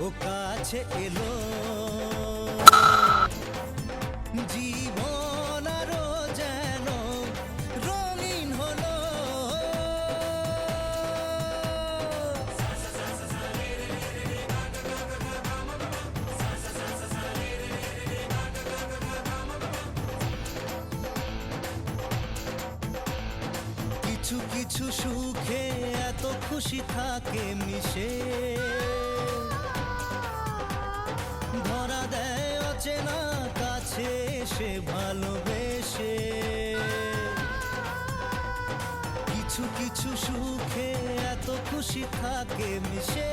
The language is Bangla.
ও কাছে এলো জীবন আরো যেন রঙিন হলো। কিছু কিছু সুখে এত খুশি থাকে মিশে, ধরা দেয় অচেনা কাছে এসে ভালোবেসে। কিছু কিছু সুখে এত খুশি থাকে মিশে,